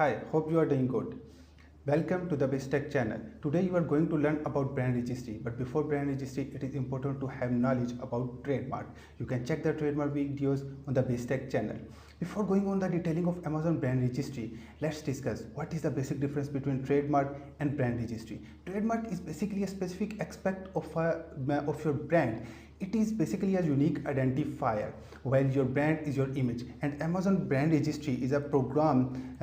Hi, hope you are doing good. Welcome to the Bizistech channel. Today you are going to learn about brand registry. But before brand registry, it is important to have knowledge about trademark. You can check the trademark videos on the Bizistech channel. Before going on the detailing of Amazon brand registry, let's discuss what is the basic difference between trademark and brand registry. Trademark is basically a specific aspect of your brand. It is basically a unique identifier, while your brand is your image. And Amazon brand registry is a program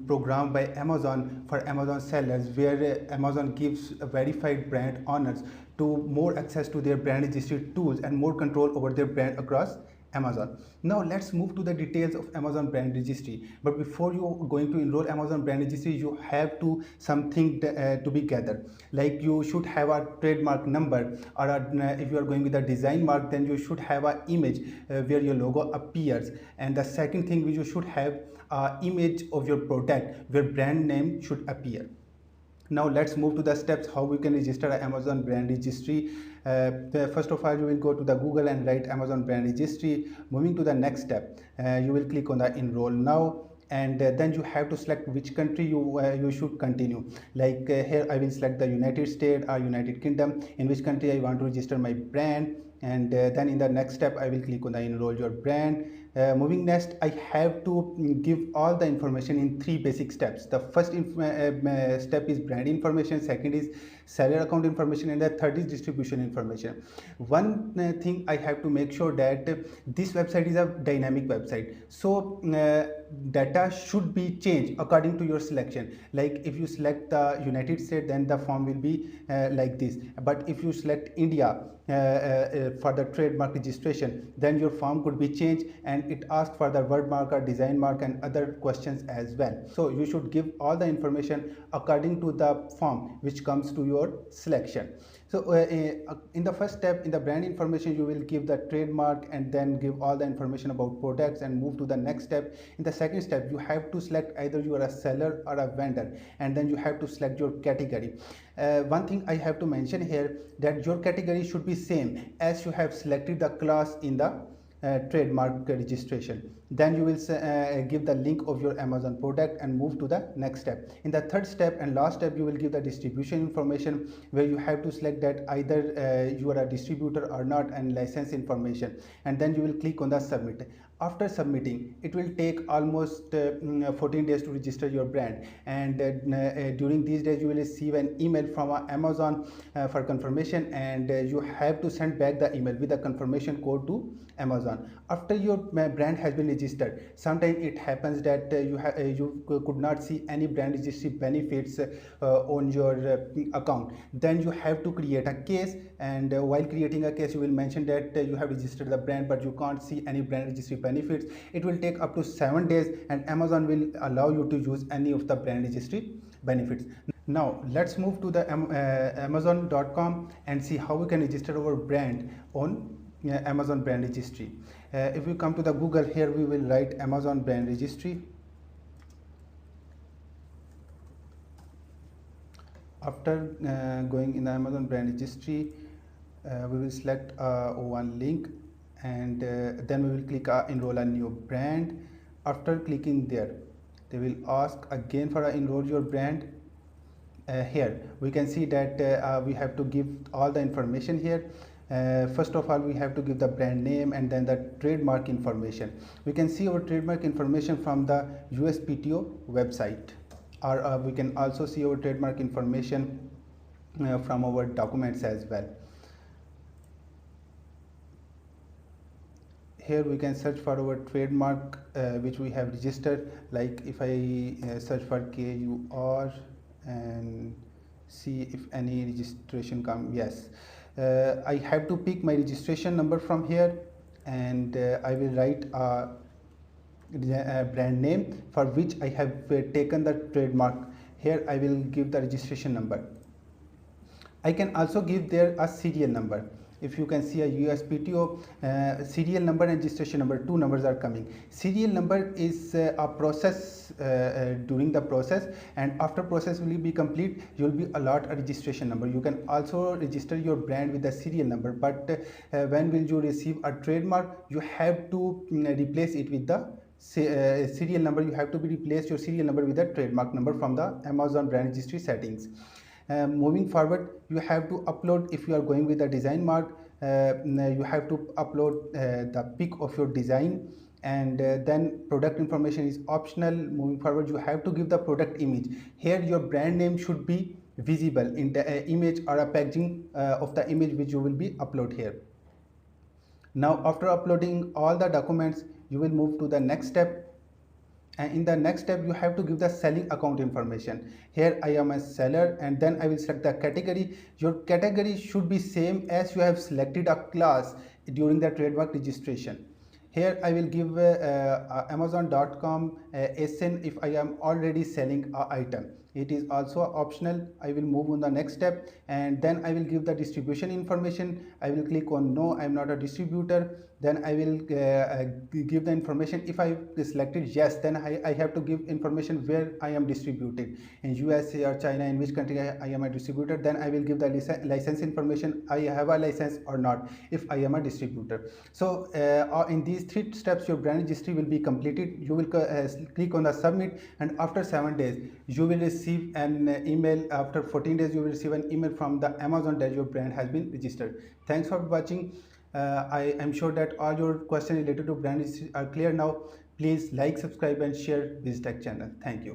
program by Amazon for Amazon sellers, where Amazon gives verified brand owners to more access to their brand registry tools and more control over their brand across Amazon. Now let's move to the details of Amazon brand registry. But before you are going to enroll Amazon brand registry, you have to something to be gathered. Like you should have a trademark number, or if you are going with a design mark, then you should have an image where your logo appears. And the second thing, you should have an image of your product where brand name should appear. Now let's move to the steps how we can register an Amazon brand registry. First of all, you will go to the Google and write Amazon brand registry. Moving to the next step, you will click on the enroll now, and then you have to select which country you should continue. Like here I will select the United States or United Kingdom, in which country I want to register my brand. And then in the next step I will click on the enroll your brand. Moving next, I have to give all the information in three basic steps. The first step is brand information, second is seller account information, and the third is distribution information. One thing I have to make sure that this website is a dynamic website, so data should be changed according to your selection. Like if you select the United States, then the form will be like this. But if you select India for the trademark registration, then your form could be changed, and it asks for the word mark or design mark and other questions as well. So you should give all the information according to the form which comes to your selection. So in the first step, in the brand information, you will give the trademark and then give all the information about products and move to the next step. In the second step, you have to select either you are a seller or a vendor, and then you have to select your category. One thing I have to mention here, that your category should be same as you have selected the class in the trademark registration. Then you will give the link of your Amazon product and move to the next step. In the third step and last step, you will give the distribution information, where you have to select that either you are a distributor or not, and license information, and then you will click on the submit. After submitting, it will take almost 14 days to register your brand, and during these days you will receive an email from Amazon for confirmation, and you have to send back the email with the confirmation code to Amazon. After your brand has been registered, sometimes it happens that you could not see any brand registry benefits on your account. Then you have to create a case, and while creating a case, you will mention that you have registered the brand but you can't see any brand registry benefits. It will take up to 7 days, and Amazon will allow you to use any of the brand registry benefits. Now let's move to the amazon.com and see how we can register our brand on Amazon brand registry. If we come to the Google, here we will write Amazon brand registry. After going in the Amazon brand registry, we will select one link, and then we will click enroll a new brand. After clicking there, they will ask again for enroll your brand. Here we can see that we have to give all the information here. First of all, we have to give the brand name and then the trademark information. We can see our trademark information from the USPTO website, or we can also see our trademark information from our documents as well. Here we can search for our trademark which we have registered. Like if I search for KUR and see if any registration come. Yes, I have to pick my registration number from here, and I will write a brand name for which I have taken the trademark. Here I will give the registration number. I can also give there a serial number. If you can see a USPTO serial number and registration number, two numbers are coming. Serial number is a process during the process, and after process will be complete, you will be allowed a registration number. You can also register your brand with the serial number, but when will you receive a trademark, you have to replace it with the serial number. You have to be replace your serial number with a trademark number from the Amazon brand registry settings. Moving forward, you have to upload, if you are going with a design mark, you have to upload the pic of your design, and then product information is optional. Moving forward, you have to give the product image. Here your brand name should be visible in the image or a packaging of the image which you will be upload here. Now after uploading all the documents, you will move to the next step, and in the next step you have to give the selling account information. Here I am a seller, and then I will select the category. Your category should be same as you have selected a class during the trademark registration. Here I will give amazon.com SN if I am already selling a item. It is also optional. I will move on the next step, and then I will give the distribution information. I will click on no, I am not a distributor. Then I will give the information. If I selected yes, then I have to give information where I am distributed, in USA or China, in which country I am a distributor. Then I will give the license information. I have a license or not if I am a distributor. So in these 3 steps your brand registry will be completed. You will click on the submit, and after 7 days you will receive an email. After 14 days you will receive an email from the Amazon that your brand has been registered. Thanks for watching. I am sure that all your questions related to brand registry are clear now. Please like, subscribe and share Bizistech channel. Thank you.